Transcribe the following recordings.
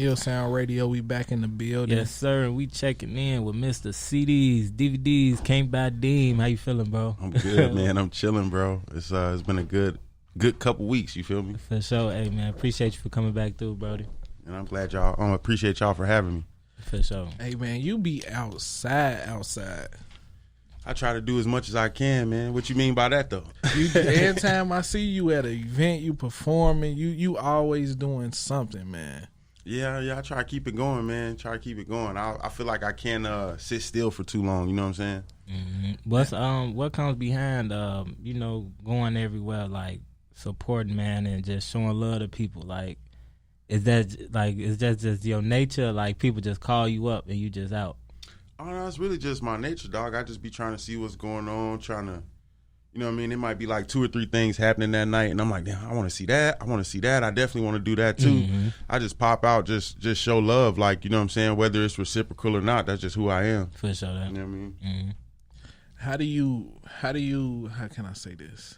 Ill Sound Radio, we back in the building. Yes, sir. We checking in with Mr. CDs, DVDs, CantBuyDeem. How you feeling, bro? I'm good, man. I'm chilling, bro. It's been a good couple weeks. You feel me? For sure. Hey, man, appreciate you for coming back through, Brody. And I'm glad y'all. Appreciate y'all for having me. For sure. Hey, man, you be outside. I try to do as much as I can, man. What you mean by that, though? Every time I see you at an event, you performing, you always doing something, man. Yeah. I try to keep it going, man. I feel like I can't sit still for too long. You know what I'm saying? Mm-hmm. What comes behind going everywhere, like supporting, man, and just showing love to people? Like, is that just your nature? Like, people just call you up and you just out? Oh no, it's really just my nature, dog. I just be trying to see what's going on, trying to, you know what I mean? It might be like 2 or 3 things happening that night, and I'm like, damn, I want to see that. I definitely want to do that too. Mm-hmm. I just pop out, just show love, like, you know what I'm saying? Whether it's reciprocal or not, that's just who I am. For sure. That. You know what I mean? Mm-hmm. How can I say this?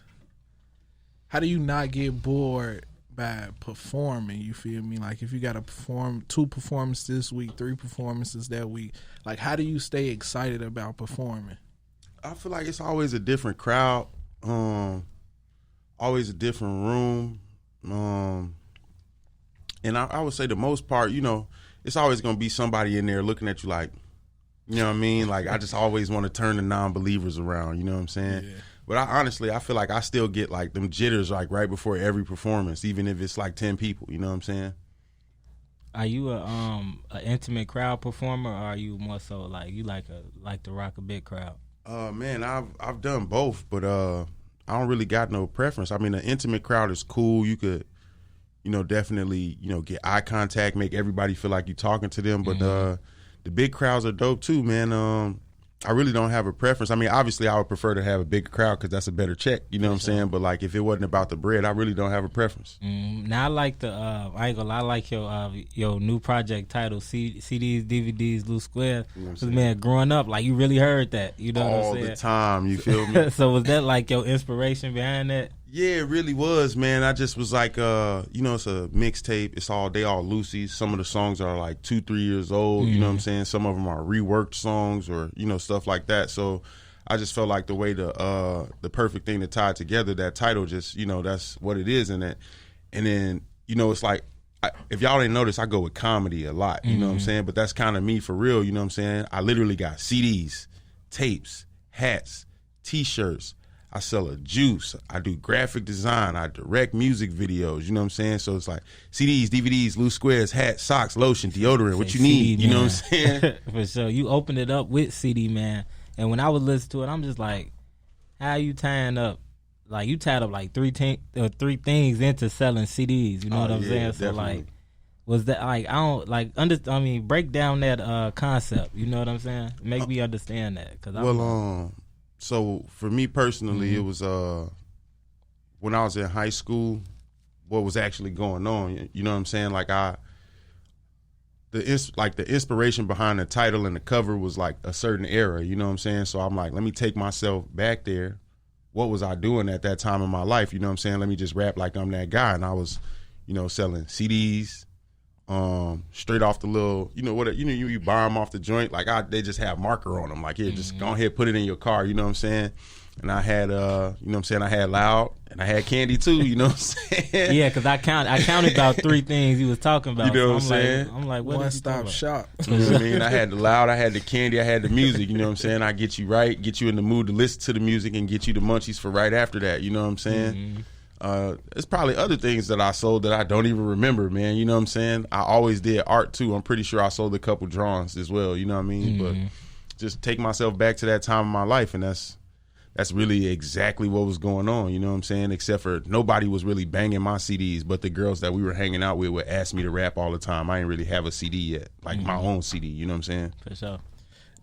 How do you not get bored by performing? You feel me? Like, if you got to perform 2 performances this week, 3 performances that week, like, how do you stay excited about performing? I feel like it's always a different crowd, always a different room, and I would say the most part, you know, it's always going to be somebody in there looking at you like, you know what I mean? Like, I just always want to turn the non-believers around, you know what I'm saying? Yeah. But I feel like I still get like them jitters like right before every performance, even if it's like 10 people, you know what I'm saying? Are you a intimate crowd performer, or are you more so like you like to rock a big crowd? Man, I've done both, but I don't really got no preference. I mean, an intimate crowd is cool. You could, you know, definitely, you know, get eye contact, make everybody feel like you're talking to them. But the big crowds are dope too, man. I really don't have a preference. I mean, obviously, I would prefer to have a bigger crowd because that's a better check. You know what I'm saying? But like, if it wasn't about the bread, I really don't have a preference. Now I like I ain't gonna lie, I like your new project title, CDs, DVDs, Loose Squares. You know Cause man, growing up, like you really heard that. You know all what I'm saying? the time. You feel me? So was that like your inspiration behind that? Yeah, it really was, man. I just was like, you know, it's a mixtape. They all loosies. Some of the songs are like 2-3 years old. You know what I'm saying? Some of them are reworked songs or, you know, stuff like that. So I just felt like the way the perfect thing to tie it together, that title just, you know, that's what it is in it. And then, you know, it's like, if y'all didn't notice, I go with comedy a lot. You know what I'm saying? But that's kind of me for real. You know what I'm saying? I literally got CDs, tapes, hats, T-shirts. I sell a juice. I do graphic design. I direct music videos. You know what I'm saying? So it's like CDs, DVDs, loose squares, hats, socks, lotion, deodorant, what you need. CD, you know what I'm saying? For sure. You opened it up with CD, man. And when I would listen to it, I'm just like, how you tying up? Like, you tied up like 3 things into selling CDs. You know what I'm saying? So definitely. like, was that like, I don't like break down that concept. You know what I'm saying? Make me understand that. So for me personally, it was when I was in high school, what was actually going on. You know what I'm saying? Like the inspiration behind the title and the cover was like a certain era. You know what I'm saying? So I'm like, let me take myself back there. What was I doing at that time in my life? You know what I'm saying? Let me just rap like I'm that guy. And I was, you know, selling CDs. Straight off the little, you know what, you buy them off the joint, like they just have marker on them, like, here, just go ahead, put it in your car, you know what I'm saying? And I had, you know what I'm saying, I had Loud, and I had Candy too, you know what I'm saying? Yeah, because I counted about 3 things he was talking about. You know what I'm saying? I'm like, what One-stop shop. You know what I mean? I had the Loud, I had the Candy, I had the music, you know what I'm saying? I get you right, get you in the mood to listen to the music, and get you the munchies for right after that, you know what I'm saying? There's probably other things that I sold that I don't even remember, man. You know what I'm saying? I always did art too. I'm pretty sure I sold a couple drawings as well. You know what I mean? But just take myself back to that time in my life, and that's really exactly what was going on. You know what I'm saying? Except for nobody was really banging my CDs, but the girls that we were hanging out with would ask me to rap all the time. I didn't really have a CD yet, like my own CD. You know what I'm saying? For sure.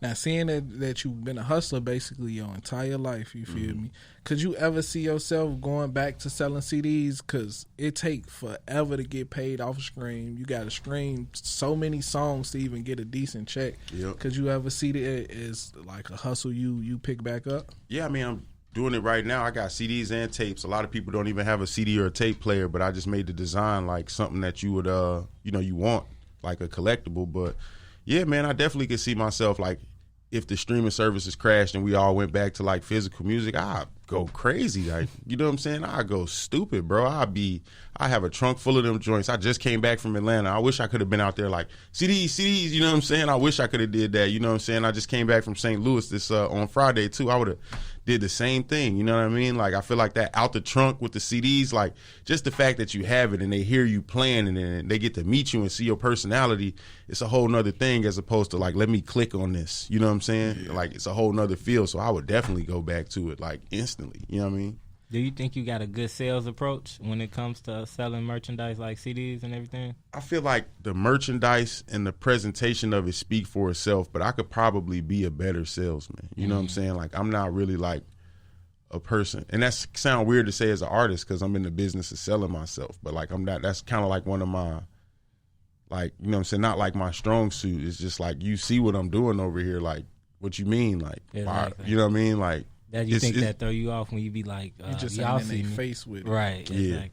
Now, seeing that you've been a hustler basically your entire life, you feel me? Could you ever see yourself going back to selling CDs? Because it take forever to get paid off a stream. You got to stream so many songs to even get a decent check. Yep. Could you ever see it as like a hustle you pick back up? Yeah, I mean, I'm doing it right now. I got CDs and tapes. A lot of people don't even have a CD or a tape player, but I just made the design like something that you would, you know, you want. like a collectible. But yeah, man, I definitely could see myself like if the streaming services crashed and we all went back to like physical music, I'd go crazy. Like, you know what I'm saying? I'd go stupid, bro. I have a trunk full of them joints. I just came back from Atlanta. I wish I could have been out there like CDs, you know what I'm saying? I wish I could have did that, you know what I'm saying? I just came back from St. Louis this on Friday too. I would have did the same thing, you know what I mean? Like, I feel like that out the trunk with the CDs, like just the fact that you have it and they hear you playing and then they get to meet you and see your personality, it's a whole nother thing as opposed to like, let me click on this, you know what I'm saying? Yeah. Like, it's a whole nother feel. So I would definitely go back to it like instantly, you know what I mean? Do you think you got a good sales approach when it comes to selling merchandise like CDs and everything? I feel like the merchandise and the presentation of it speak for itself, but I could probably be a better salesman. You know what I'm saying? Like, I'm not really like a person, and that's sound weird to say as an artist because I'm in the business of selling myself, but like I'm not, that's kind of like one of my, like, you know what I'm saying, not like my strong suit. It's just like, you see what I'm doing over here, like, what you mean? Like, exactly. You know what I mean? Like, that you think that throw you off when you be like, you just y'all in see their me. face with it. Right, exactly.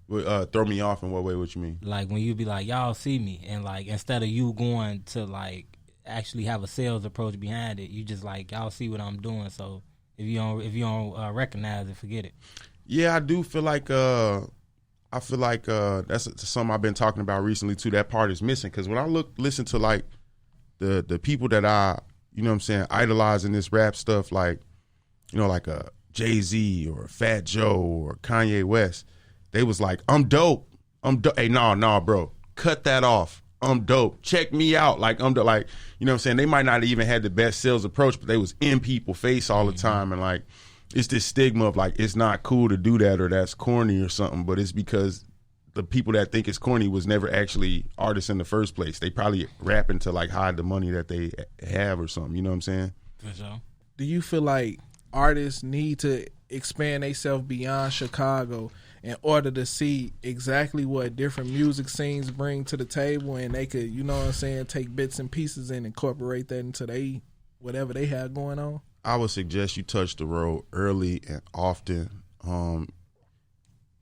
Yeah. Throw me off in what way? What you mean? Like when you be like, y'all see me, and like instead of you going to like actually have a sales approach behind it, you just like, y'all see what I'm doing. So if you don't recognize it, forget it. Yeah, I do feel like that's something I've been talking about recently too. That part is missing because when I listen to like the people that I, you know what I'm saying, idolize in this rap stuff, like, you know, like a Jay-Z or a Fat Joe or Kanye West, they was like, I'm dope. Hey, nah, bro. Cut that off. I'm dope. Check me out. Like, I'm dope. Like, you know what I'm saying? They might not even had the best sales approach, but they was in people's face all the time. And like, it's this stigma of like, it's not cool to do that or that's corny or something. But it's because the people that think it's corny was never actually artists in the first place. They probably rapping to like hide the money that they have or something. You know what I'm saying? For sure. Do you feel like artists need to expand themselves beyond Chicago in order to see exactly what different music scenes bring to the table, and they could, you know what I'm saying, take bits and pieces and incorporate that into whatever they have going on? I would suggest you touch the road early and often,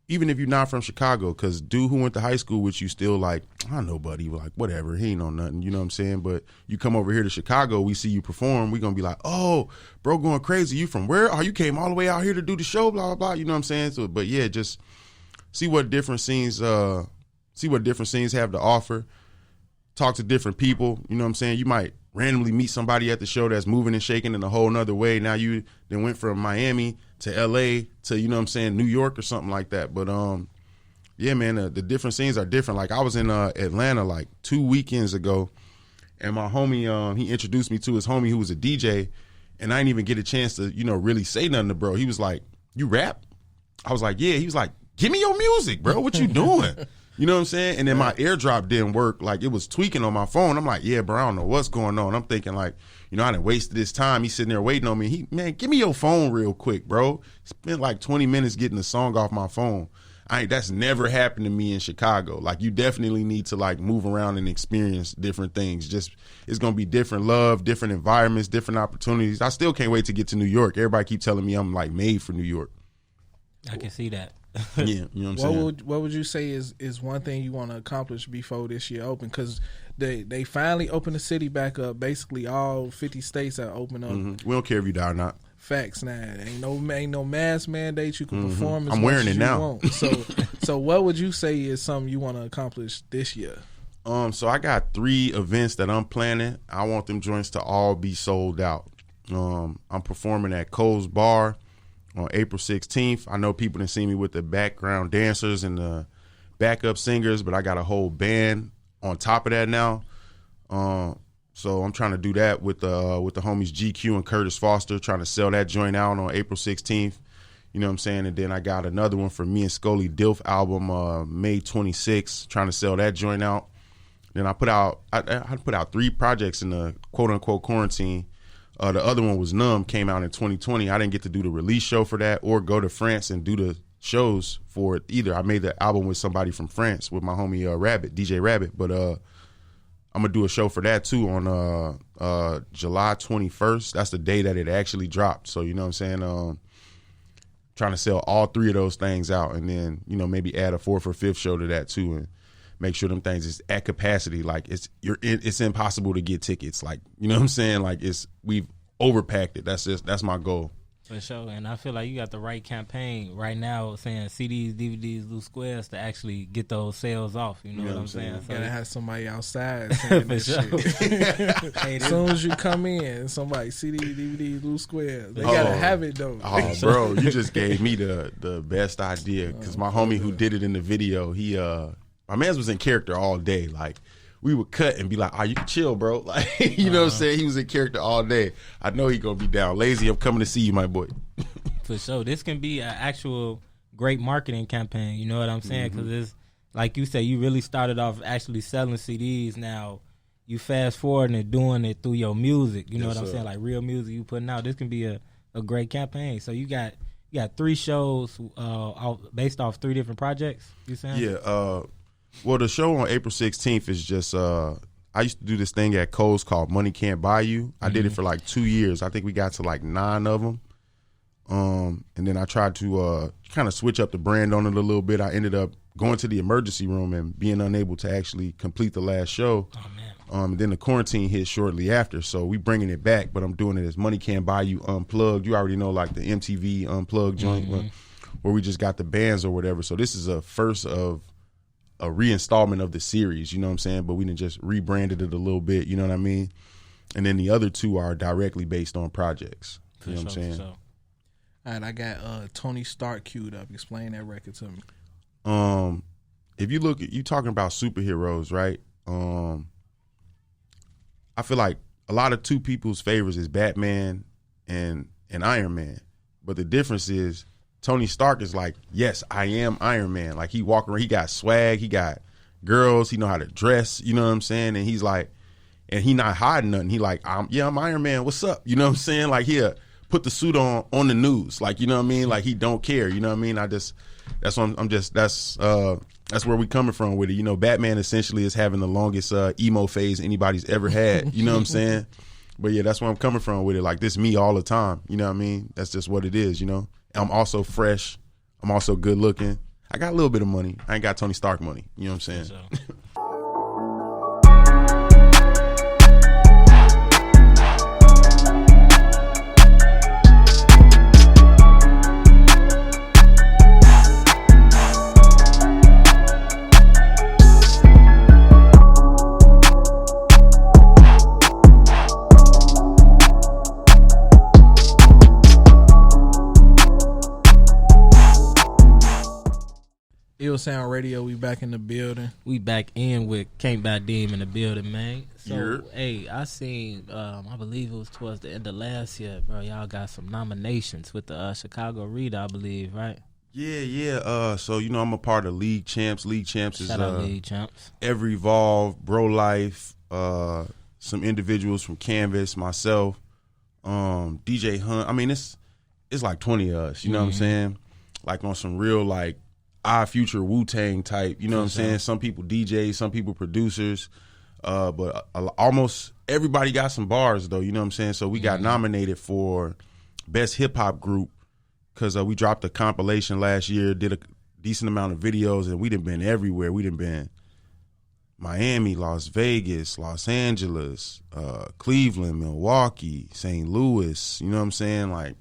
even if you're not from Chicago, because dude who went to high school with you still like, I know buddy, like whatever, he ain't know nothing, you know what I'm saying? But you come over here to Chicago, we see you perform, we gonna be like, oh, bro, going crazy, you from where? Oh, you came all the way out here to do the show, blah, blah, blah, you know what I'm saying? So, but yeah, just see what different scenes have to offer, talk to different people, you know what I'm saying? You might randomly meet somebody at the show that's moving and shaking in a whole nother way. Now you then went from Miami to LA to, you know what I'm saying, New York or something like that. But yeah, man, the different scenes are different. Like I was in Atlanta like 2 weekends ago, and my homie, he introduced me to his homie who was a DJ, and I didn't even get a chance to, you know, really say nothing to bro. He was like, you rap? I was like, yeah. He was like, give me your music, bro. What you doing? You know what I'm saying? And then my AirDrop didn't work. Like, it was tweaking on my phone. I'm like, yeah, bro, I don't know what's going on. I'm thinking like, you know, I done wasted this time. He's sitting there waiting on me. Man, give me your phone real quick, bro. Spent like 20 minutes getting the song off my phone. That's never happened to me in Chicago. Like, you definitely need to like move around and experience different things. Just, it's going to be different love, different environments, different opportunities. I still can't wait to get to New York. Everybody keep telling me I'm like made for New York. I can see that. Yeah, you know what I'm saying? What would you say is one thing you want to accomplish before this year open? Because they finally opened the city back up. Basically, all 50 states are open up. Mm-hmm. We don't care if you die or not. Facts now. Ain't no mask mandate. You can perform as I'm much wearing as it you now. want. So what would you say is something you want to accomplish this year? So I got 3 events that I'm planning. I want them joints to all be sold out. I'm performing at Cole's Bar on April 16th. I know people didn't see me with the background dancers and the backup singers, but I got a whole band on top of that now. So I'm trying to do that with the homies GQ and Curtis Foster, trying to sell that joint out on April 16th. You know what I'm saying? And then I got another one for me and Scully Dilf album May 26th, trying to sell that joint out. Then I put out 3 projects in the quote unquote quarantine. The other one was Numb, came out in 2020. I didn't get to do the release show for that or go to France and do the shows for it either. I made the album with somebody from France, with my homie Rabbit, DJ Rabbit. But I'm going to do a show for that too on July 21st. That's the day that it actually dropped. So, you know what I'm saying? Trying to sell all 3 of those things out and then, you know, maybe add a 4th or 5th show to that too. And make sure them things is at capacity. Like it's impossible to get tickets. Like, you know what I'm saying? Like we've overpacked it. That's my goal. For sure, and I feel like you got the right campaign right now, saying CDs, DVDs, loose squares to actually get those sales off. You know what I'm saying? So gotta have somebody outside saying that shit. Hey, as soon as you come in, somebody CDs, DVDs, loose squares. They gotta have it though. Oh, bro, you just gave me the best idea because my homie who did it in the video, my man's was in character all day, like. We would cut and be like, you can chill, bro. Like, you know what I'm saying? He was in character all day. I know he gonna be down. Lazy, I'm coming to see you, my boy. For sure. This can be an actual great marketing campaign. You know what I'm saying? Because it's, like you said, you really started off actually selling CDs. Now, you fast forward and doing it through your music. You know what I'm saying? Like real music you putting out. This can be a great campaign. So you got 3 shows based off 3 different projects, you saying? Yeah, well, the show on April 16th is just, I used to do this thing at Kohl's called Money Can't Buy You. I did it for like 2 years. I think we got to like 9 of them. And then I tried to kind of switch up the brand on it a little bit. I ended up going to the emergency room and being unable to actually complete the last show. Oh, man. Then the quarantine hit shortly after. So we bringing it back, but I'm doing it as Money Can't Buy You Unplugged. You already know like the MTV Unplugged joint where we just got the bands or whatever. So this is a first of a reinstallment of the series, you know what I'm saying? But we done just rebranded it a little bit, you know what I mean? And then the other 2 are directly based on projects. You know what I'm saying? Sure. All right, I got Tony Stark queued up. Explain that record to me. If you look at, you talking about superheroes, right? I feel like a lot of 2 people's favorites is Batman and Iron Man. But the difference is Tony Stark is like, yes, I am Iron Man. Like he walk around, he got swag, he got girls, he know how to dress, you know what I'm saying? And he's like, and he not hiding nothing. He like, I'm Iron Man, what's up? You know what I'm saying? Like he'll put the suit on the news. Like, you know what I mean? Like he don't care, you know what I mean? That's where we coming from with it. You know, Batman essentially is having the longest emo phase anybody's ever had, you know what I'm saying? But yeah, that's where I'm coming from with it. Like this me all the time, you know what I mean? That's just what it is, you know? I'm also fresh. I'm also good looking. I got a little bit of money. I ain't got Tony Stark money. You know what I'm saying? So. Ill Sound Radio, we back in the building. We back in with CantBuyDeem in the building, man. So, Yeah. hey, I seen, I believe it was towards the end of last year, bro. Y'all got some nominations with the Chicago Reader, I believe, right? Yeah. So, you know, I'm a part of League Champs. League Champs is Shout out League Champs. Every Evolve, Bro Life, some individuals from Canvas, myself, DJ Hunt. I mean, it's like 20 of us, you know what I'm saying? Like on some real, like, Future Wu-Tang type, you know what I'm saying? Some people DJs, some people producers, but almost everybody got some bars though, you know what I'm saying? So we got nominated for Best Hip Hop Group because we dropped a compilation last year, did a decent amount of videos, and we done been everywhere. We done been Miami, Las Vegas, Los Angeles, Cleveland, Milwaukee, St. Louis, you know what I'm saying? Like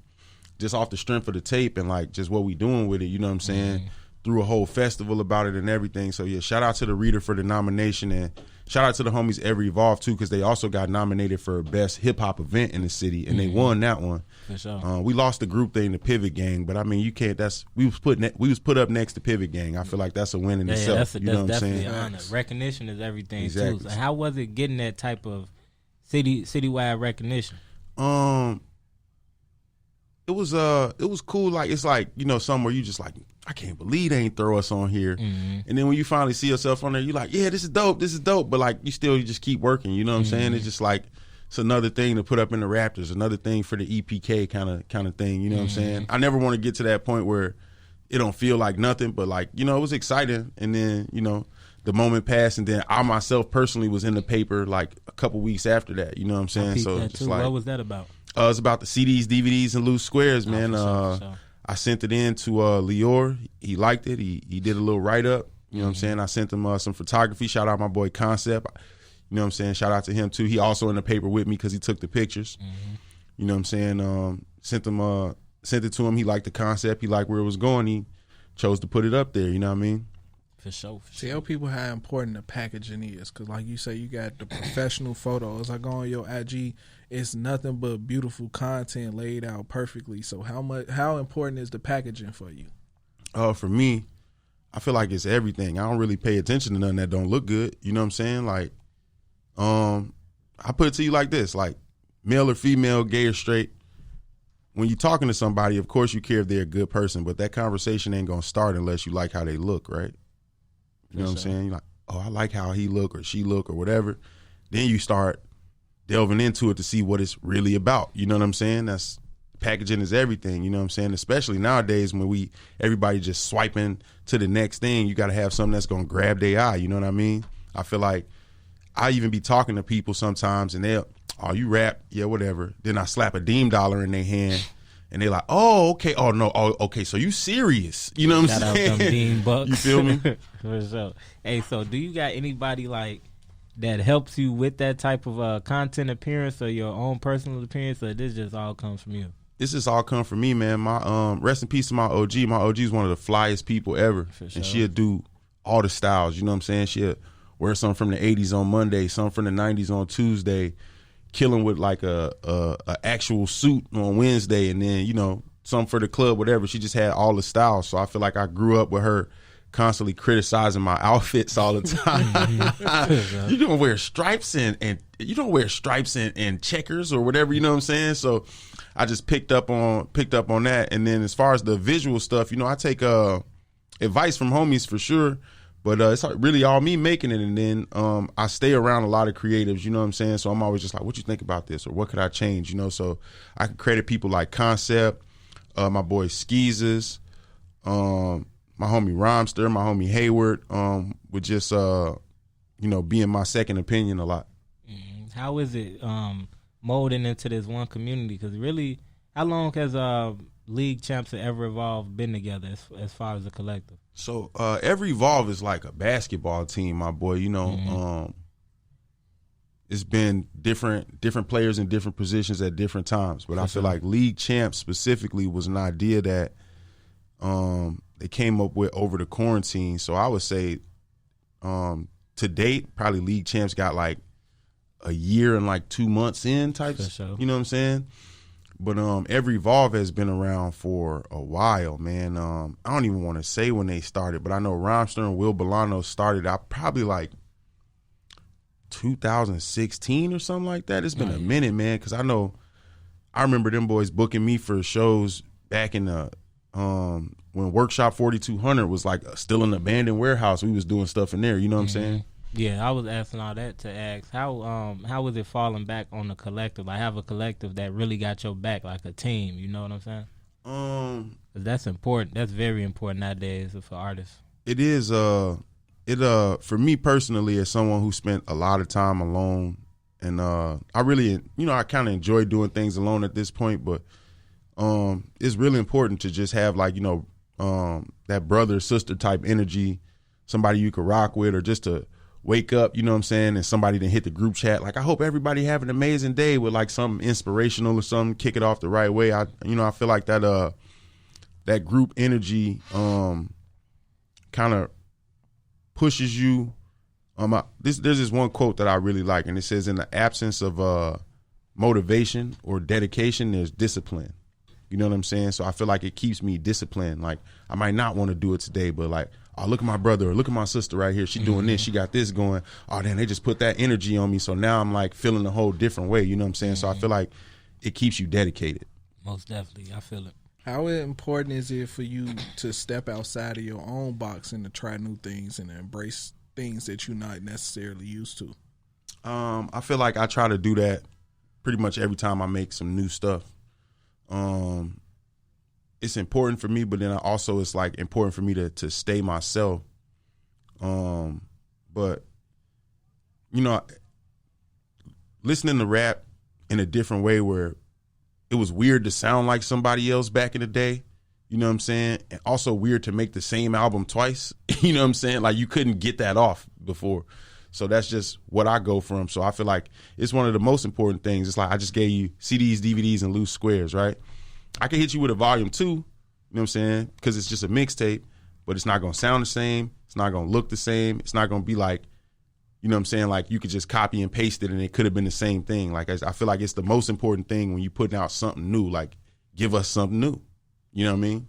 just off the strength of the tape and like just what we doing with it, you know what I'm saying? Threw a whole festival about it and everything. So yeah, shout out to the Reader for the nomination, and shout out to the homies Every Evolve too, because they also got nominated for Best Hip Hop Event in the city, and they won that one. For sure. We lost the group thing to Pivot Gang, but I mean you can't. We was put up next to Pivot Gang. I feel like that's a win in itself. That's you know what I'm saying? An honor. Recognition is everything Exactly. too. So how was it getting that type of citywide recognition? It was cool. Like it's like, you know, somewhere you just like, I can't believe they ain't throw us on here. And then when you finally see yourself on there, you're like, yeah, this is dope. But like you just keep working. You know what I'm saying? It's just like it's another thing to put up in the Raptors, another thing for the EPK kind of thing. You know what I'm saying? I never want to get to that point where it don't feel like nothing, but like, you know, it was exciting. And then, you know, the moment passed, and then I myself personally was in the paper like a couple weeks after that. You know what I'm saying? So it's like, what was that about? It's about the CDs, DVDs, and loose squares, man. For sure. I sent it in to Lior. He liked it. He did a little write up. You know what I'm saying? I sent him some photography. Shout out my boy Concept. You know what I'm saying? Shout out to him too. He also in the paper with me because he took the pictures. You know what I'm saying? Sent it to him. He liked the concept. He liked where it was going. He chose to put it up there. You know what I mean? For sure. Tell people how important the packaging is, because like you say, you got the professional photos. I go on your IG, it's nothing but beautiful content laid out perfectly. So how important is the packaging for you? For me, I feel like it's everything. I don't really pay attention to nothing that don't look good. You know what I'm saying? Like, I put it to you like this: like, male or female, gay or straight. When you're talking to somebody, of course you care if they're a good person, but that conversation ain't gonna start unless you like how they look, right? You know what I'm saying? You're like, oh, I like how he look or she look or whatever. Then you start delving into it to see what it's really about. You know what I'm saying? That's packaging is everything. You know what I'm saying? Especially nowadays when everybody just swiping to the next thing. You got to have something that's gonna grab their eye. You know what I mean? I feel like I even be talking to people sometimes and they'll, oh, you rap, yeah, whatever. Then I slap a Deem dollar in their hand. And they're like, oh, okay. Oh, no. Oh, okay. So you serious. You know what I'm saying? Shout out them Dean Bucks. You feel me? For sure. Hey, so do you got anybody like that helps you with that type of content appearance or your own personal appearance, or this just all comes from you? This just all come from me, man. My rest in peace to my OG. My OG is one of the flyest people ever. For sure. And she'll do all the styles. You know what I'm saying? She'll wear something from the 80s on Monday, something from the 90s on Tuesday, killing with like a actual suit on Wednesday, and then, you know, something for the club, whatever. She just had all the styles. So I feel like I grew up with her constantly criticizing my outfits all the time. You don't wear stripes and you don't wear stripes and checkers or whatever, you know what I'm saying? So I just picked up on that. And then as far as the visual stuff, you know, I take advice from homies for sure. But it's really all me making it, and then I stay around a lot of creatives, you know what I'm saying? So I'm always just like, what you think about this, or what could I change, you know? So I can credit people like Concept, my boy Skeezes, my homie Rhymester, my homie Hayward, with just, you know, being my second opinion a lot. How is it molding into this one community? Because really, how long has League Champs and Ever Evolve been together as far as a collective? So Ever Evolve is like a basketball team, my boy. You know, it's been different players in different positions at different times. But I feel like League Champs specifically was an idea that they came up with over the quarantine. So I would say to date, probably League Champs got like a year and like 2 months in types. Sure. You know what I'm saying? But Ever Evolve has been around for a while, man. I don't even want to say when they started, but I know Rhymester and Will Bolano started out probably like 2016 or something like that. It's been a minute, man, because I remember them boys booking me for shows back in the when Workshop 4200 was like still an abandoned warehouse. We was doing stuff in there, you know what I'm saying? Yeah, I was asking all that to ask how was it falling back on the collective? I have a collective that really got your back, like a team. You know what I'm saying? 'Cause that's important. That's very important nowadays for artists. It is. For me personally, as someone who spent a lot of time alone, and I really, you know, I kind of enjoy doing things alone at this point, but it's really important to just have like, you know, that brother sister type energy, somebody you could rock with, or just to wake up, you know what I'm saying, and somebody then hit the group chat like, I hope everybody have an amazing day, with like something inspirational or something, kick it off the right way. I feel like that group energy kind of pushes you. There's this one quote that I really like, and it says, in the absence of motivation or dedication, there's discipline. You know what I'm saying? So I feel like it keeps me disciplined. Like, I might not want to do it today, but like, oh, look at my brother, or look at my sister right here. She doing this. She got this going. Oh, then they just put that energy on me. So now I'm like feeling a whole different way. You know what I'm saying? So I feel like it keeps you dedicated. Most definitely. I feel it. How important is it for you to step outside of your own box and to try new things and embrace things that you're not necessarily used to? I feel like I try to do that pretty much every time I make some new stuff. It's important for me, but then it's like important for me to stay myself. But you know, listening to rap in a different way, where it was weird to sound like somebody else back in the day, You know what I'm saying? And also weird to make the same album twice. You know what I'm saying? Like you couldn't get that off before. So that's just what I go from. So I feel like it's one of the most important things. It's like I just gave you CDs, DVDs, and loose squares, right? I can hit you with a volume 2, you know what I'm saying? Because it's just a mixtape, but it's not going to sound the same. It's not going to look the same. It's not going to be like, you know what I'm saying? Like you could just copy and paste it and it could have been the same thing. Like I feel like it's the most important thing when you're putting out something new. Like give us something new. You know what I mean?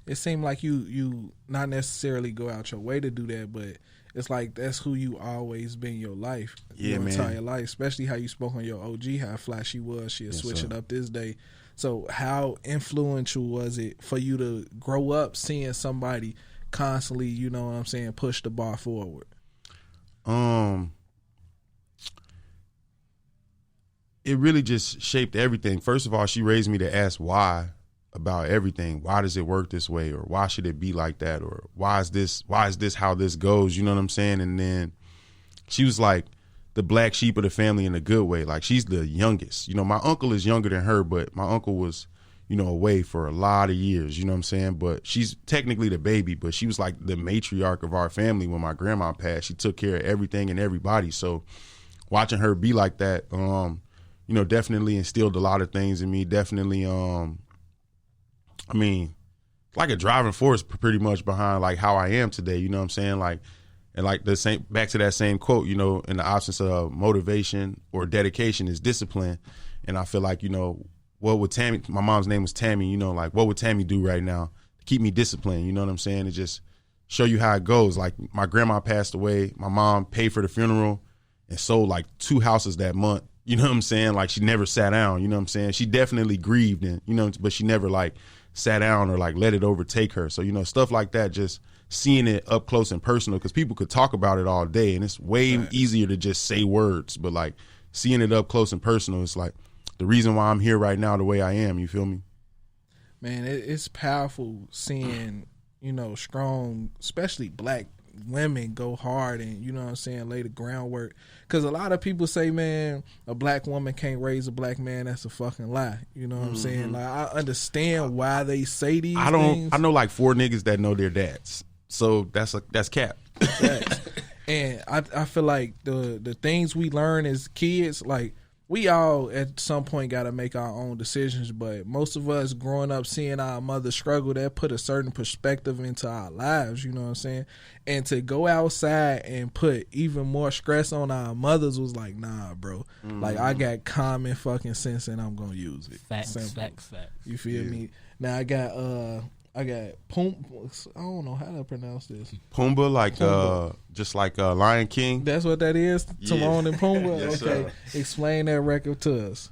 It seemed like you not necessarily go out your way to do that, but it's like that's who you always been your life, your entire life. Especially how you spoke on your OG, how fly she was. She'll switch it up this day. So how influential was it for you to grow up seeing somebody constantly, you know what I'm saying, push the bar forward? It really just shaped everything. First of all, she raised me to ask why about everything. Why does it work this way? Or why should it be like that? Or why is this how this goes? You know what I'm saying? And then she was like the black sheep of the family in a good way. Like she's the youngest. You know, my uncle is younger than her, but my uncle was, you know, away for a lot of years, you know what I'm saying? But she's technically the baby, but she was like the matriarch of our family when my grandma passed. She took care of everything and everybody. So watching her be like that, you know, definitely instilled a lot of things in me. Definitely, I mean, like a driving force pretty much behind like how I am today, you know what I'm saying? Like, and like the same, back to that same quote, you know, in the absence of motivation or dedication is discipline. And I feel like, you know, what would Tammy, my mom's name was Tammy, you know, like what would Tammy do right now to keep me disciplined, you know what I'm saying? To just show you how it goes. Like my grandma passed away, my mom paid for the funeral and sold like 2 houses that month, you know what I'm saying? Like she never sat down, you know what I'm saying? She definitely grieved and, you know, but she never like sat down or like let it overtake her. So, you know, stuff like that, just seeing it up close and personal, because people could talk about it all day and it's way easier to just say words, but like seeing it up close and personal, it's like the reason why I'm here right now the way I am, you feel me? Man, it's powerful seeing, you know, strong, especially black women go hard and, you know what I'm saying, lay the groundwork. Because a lot of people say, man, a black woman can't raise a black man. That's a fucking lie. You know what I'm saying? Like, I understand why they say these things. I know like 4 niggas that know their dads. So that's cap. And I feel like the things we learn as kids, like, we all at some point got to make our own decisions, but most of us growing up seeing our mother struggle, that put a certain perspective into our lives, you know what I'm saying? And to go outside and put even more stress on our mothers was like, nah, bro. Like, I got common fucking sense and I'm going to use it. Facts. You feel me? Now I got Pumbaa. I don't know how to pronounce this. Pumbaa, like just like Lion King. That's what that is. Timon and Pumbaa. Yes, okay, sir. Explain that record to us.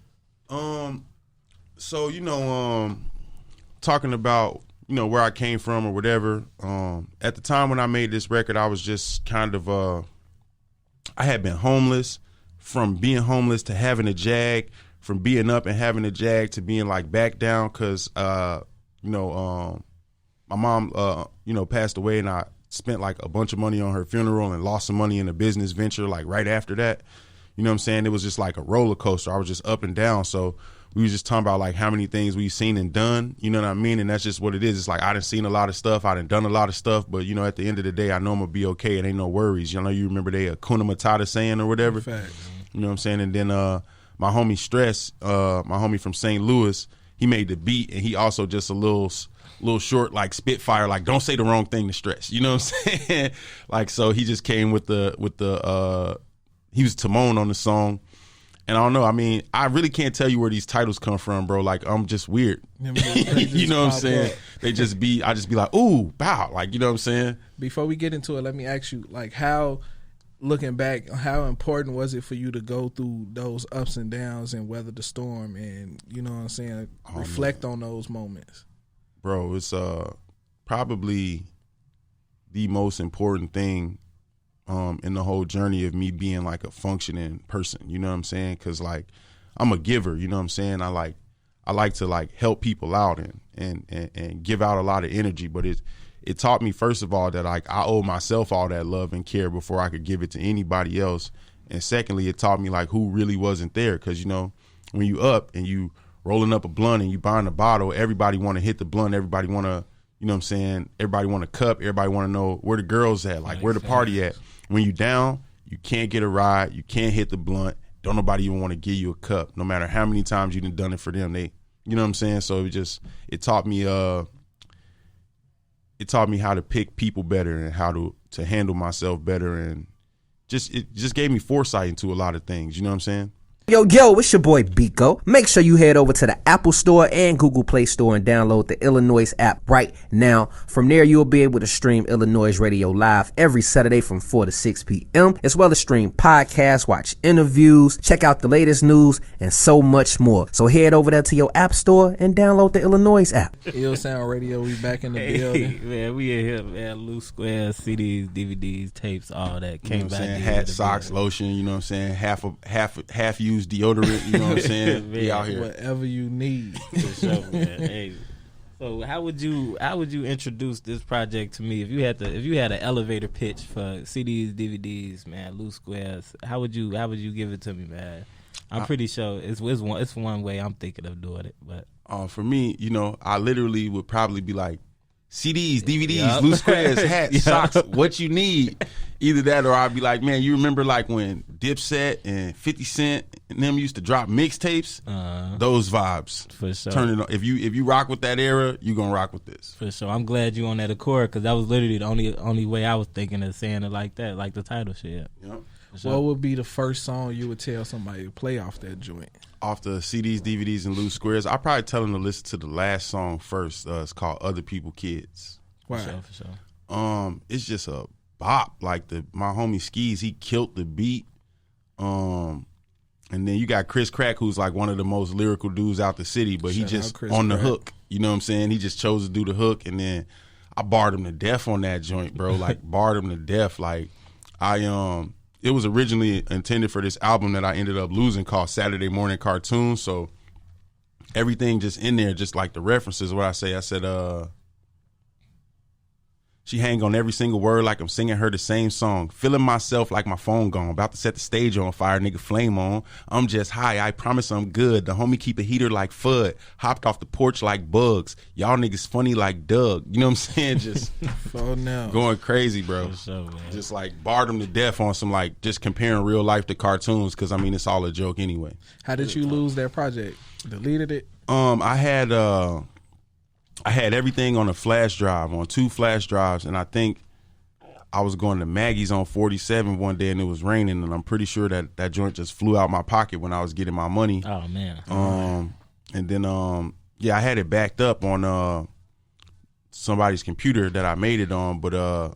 So you know, talking about, you know, where I came from or whatever. At the time when I made this record, I was just kind of I had been homeless. From being homeless to having a Jag, from being up and having a Jag to being like back down, because you know, my mom, you know, passed away, and I spent like a bunch of money on her funeral and lost some money in a business venture like right after that. You know what I'm saying? It was just like a roller coaster. I was just up and down. So we was just talking about like how many things we've seen and done, you know what I mean? And that's just what it is. It's like I done seen a lot of stuff. I done a lot of stuff. But, you know, at the end of the day, I know I'm going to be okay. It ain't no worries. You know, you remember they Hakuna Matata saying or whatever? Facts. You know what I'm saying? And then my homie Stress, my homie from St. Louis, he made the beat, and he also just a little short, like Spitfire, like don't say the wrong thing to Stress. You know what I'm saying? Like, so he just came with the he was Timon on the song. And I don't know, I mean, I really can't tell you where these titles come from, bro. Like, I'm just weird. You know what I'm saying? Up. I just be like, ooh, bow. Like, you know what I'm saying? Before we get into it, let me ask you, like, how, looking back, how important was it for you to go through those ups and downs and weather the storm and, you know what I'm saying, reflect on those moments? Bro, it's probably the most important thing in the whole journey of me being like a functioning person, you know what I'm saying? Because like I'm a giver, you know what I'm saying? I like to like help people out and give out a lot of energy, but it taught me, first of all, that like I owe myself all that love and care before I could give it to anybody else. And secondly, it taught me like who really wasn't there, because you know when you up and you rolling up a blunt and you buying a bottle, everybody want to hit the blunt, everybody want to You know what I'm saying? Everybody want a cup. Everybody want to know where the girls at, like where the party at. When you down, you can't get a ride. You can't hit the blunt. Don't nobody even want to give you a cup, no matter how many times you done it for them. They, you know what I'm saying? So it taught me how to pick people better and how to handle myself better, and it just gave me foresight into a lot of things. You know what I'm saying? Yo, it's your boy Biko. Make sure you head over to the Apple Store and Google Play Store and download the iLLANOiZE app right now. From there, you'll be able to stream iLLANOiZE Radio live every Saturday from 4 to 6 p.m., as well as stream podcasts, watch interviews, check out the latest news, and so much more. So head over there to your App Store and download the iLLANOiZE app. Ill Sound Radio, we back in the building. Man, we in here, man. Loose squares, CDs, DVDs, tapes, all that. You know what I'm saying? Hat, socks, lotion, you know what I'm saying? Half used deodorant, you know what I'm saying? Be out here. Whatever you need. For sure, man. Hey. So how would you introduce this project to me if you had an elevator pitch for CDs, DVDs, man, loose squares? How would you give it to me, man? I'm pretty sure it's one way I'm thinking of doing it, but for me, you know, I literally would probably be like, CDs, DVDs, loose squares, hats, socks, what you need. Either that or I'd be like, man, you remember like when Dipset and 50 Cent and them used to drop mixtapes? Those vibes. For sure. Turn it on. If you rock with that era, you gonna rock with this. For sure. I'm glad you on that accord, because that was literally the only way I was thinking of saying it like that, like the title shit. Yep. Sure. What would be the first song you would tell somebody to play off that joint? Off the CDs, DVDs, and loose squares, I'd probably tell them to listen to the last song first. It's called Other People Kids. Wow. For sure. It's just a bop. Like my homie Skis, he killed the beat. And then you got Chris Crack, who's like one of the most lyrical dudes out the city, but he just on the hook. You know what I'm saying? He just chose to do the hook, and then I barred him to death on that joint, bro. Like barred him to death. Like it was originally intended for this album that I ended up losing called Saturday Morning Cartoons. So everything just in there, just like the references. What I said, she hang on every single word like I'm singing her the same song. Feeling myself like my phone gone. About to set the stage on fire, nigga flame on. I'm just high, I promise I'm good. The homie keep a heater like Fudd. Hopped off the porch like bugs. Y'all niggas funny like Doug. You know what I'm saying? Just going crazy, bro. Sure, just like barred him to death on some like just comparing real life to cartoons, because I mean it's all a joke anyway. How did you lose that project? Deleted it? I had everything on a flash drive, on 2 flash drives, and I think I was going to Maggie's on 47 one day, and it was raining, and I'm pretty sure that joint just flew out my pocket when I was getting my money. Oh man. And then I had it backed up on somebody's computer that I made it on, but I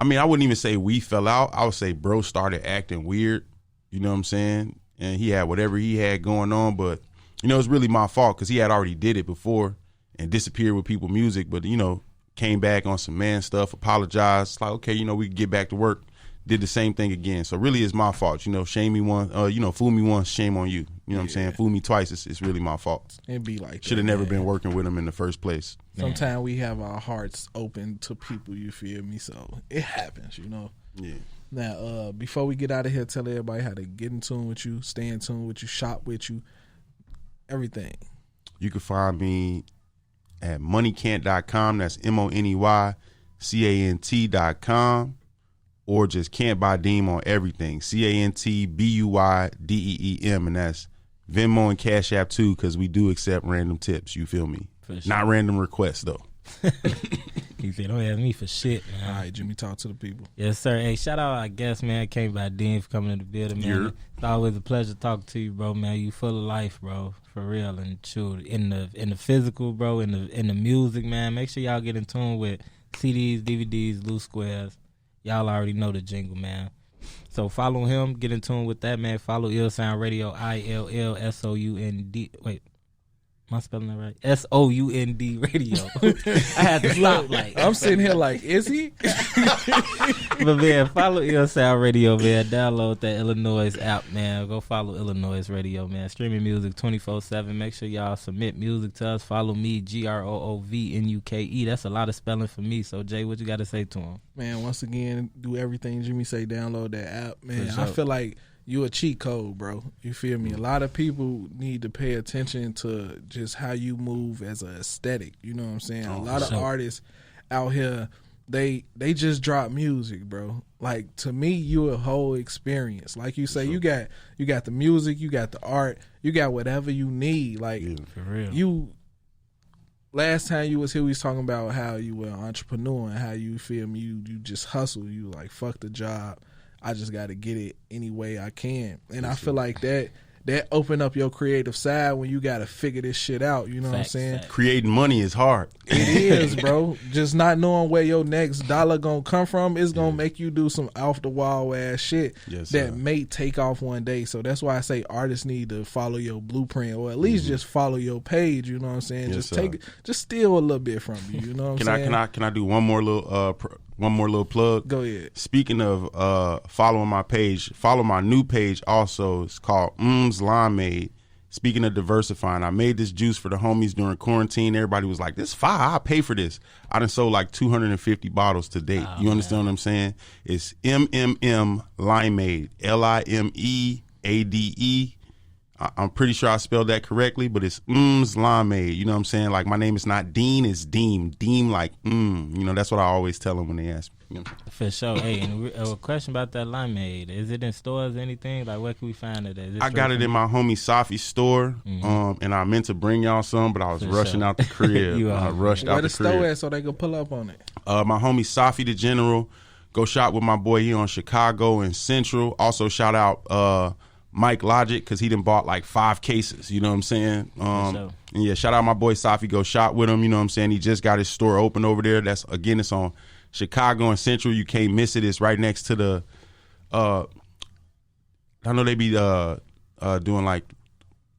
mean, I wouldn't even say we fell out. I would say bro started acting weird. You know what I'm saying? And he had whatever he had going on, but you know, it's really my fault because he had already did it before and disappeared with people music, but you know, came back on some man stuff, apologized. It's like, okay, you know, we can get back to work. Did the same thing again. So really it's my fault. You know, shame me once, fool me once, shame on you. You know what I'm saying? Fool me twice, it's really my fault. It'd be like should have never been working with him in the first place. Sometimes we have our hearts open to people, you feel me? So it happens, you know. Yeah. Now, before we get out of here, tell everybody how to get in tune with you, stay in tune with you, shop with you, everything. You can find me at moneycant.com. That's MONEYCANT.com, or just CantBuyDeem on everything. CantBuyDeem, and that's Venmo and Cash App too, because we do accept random tips. You feel me? For sure. Not random requests though. He said, "Don't ask me for shit, man." All right, Jimmy, talk to the people. Yes, sir. Hey, shout out, I guess, man. CantBuyDeem for coming to the building, man. It's always a pleasure talking to you, bro, man. You full of life, bro, for real and true. In the physical, bro, in the music, man. Make sure y'all get in tune with CDs, DVDs, loose squares. Y'all already know the jingle, man. So follow him, get in tune with that, man. Follow Ill Sound Radio, ILLSOUND. Wait. Am I spelling that right? SOUND Radio. I had to stop. Like I'm sitting here like, is he? But man, follow Ill Sound Radio, man. Download that iLLANOiZE app, man. Go follow iLLANOiZE Radio, man. Streaming music 24/7. Make sure y'all submit music to us. Follow me, GROOVNUKE. That's a lot of spelling for me. So Jay, what you got to say to him? Man, once again, do everything Jimmy say. Download that app, man. Sure. I feel like you a cheat code, bro. You feel me? A lot of people need to pay attention to just how you move as an aesthetic. You know what I'm saying? A lot of artists out here, they just drop music, bro. Like, to me, you a whole experience. Like you say, you got the music, you got the art, you got whatever you need. Like, for real. Last time you was here, we was talking about how you were an entrepreneur and how you feel me. You just hustle. You like, fuck the job. I just got to get it any way I can. And I feel like that open up your creative side when you got to figure this shit out. You know what I'm saying? Creating money is hard. It is, bro. Just not knowing where your next dollar gonna come from is gonna make you do some off the wall ass shit that may take off one day. So that's why I say artists need to follow your blueprint, or at least just follow your page. You know what I'm saying? Just steal a little bit from you. You know what I'm saying? Can I do one more little plug? Go ahead. Speaking of following my page, follow my new page also. It's called iLLANOiZE. Speaking of diversifying, I made this juice for the homies during quarantine. Everybody was like, this fire, I'll pay for this. I done sold like 250 bottles to date. You understand what I'm saying? It's MMM Limeade, LIMEADE. I'm pretty sure I spelled that correctly, but it's Limeade. You know what I'm saying? Like, my name is not Dean, it's Deem. Deem like, You know, that's what I always tell them when they ask me. You know? For sure. Hey, and a question about that limeade. Is it in stores or anything? Like, where can we find it at? I got it in my homie Safi's store, and I meant to bring y'all some, but I was rushing out the crib. I rushed out the crib. Where the store at so they can pull up on it? My homie Safi the General. Go shop with my boy. He on Chicago and Central. Also, shout out Mike Logic, because he done bought like 5 cases. You know what I'm saying? And yeah, shout out my boy Safi. Go shop with him. You know what I'm saying? He just got his store open over there. It's on Chicago and Central. You can't miss it. It's right next to the I know they be doing like,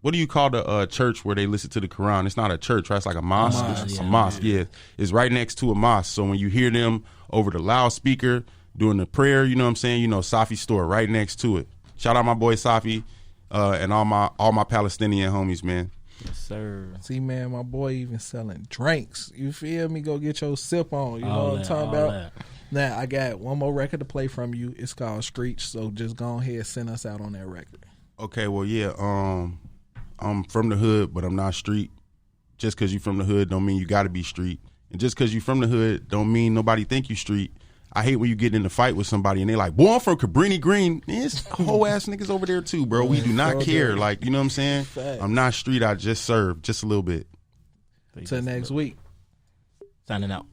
what do you call the church where they listen to the Quran? It's not a church, right? It's like a mosque. A mosque, yeah. It's right next to a mosque. So when you hear them over the loudspeaker doing the prayer, you know what I'm saying? You know, Safi's store right next to it. Shout out my boy Safi and all my Palestinian homies, man. Yes, sir. See, man, my boy even selling drinks. You feel me? Go get your sip on. You know what I'm talking about? Now, I got one more record to play from you. It's called Screech, so just go ahead and send us out on that record. Okay, well, yeah, I'm from the hood, but I'm not street. Just because you from the hood don't mean you got to be street. And just because you from the hood don't mean nobody think you street. I hate when you get in a fight with somebody and they like, boy, I'm from Cabrini Green. There's whole ass niggas over there too, bro. We do not care. Like, you know what I'm saying? Fact. I'm not street. I just serve just a little bit. Till next week. Signing out.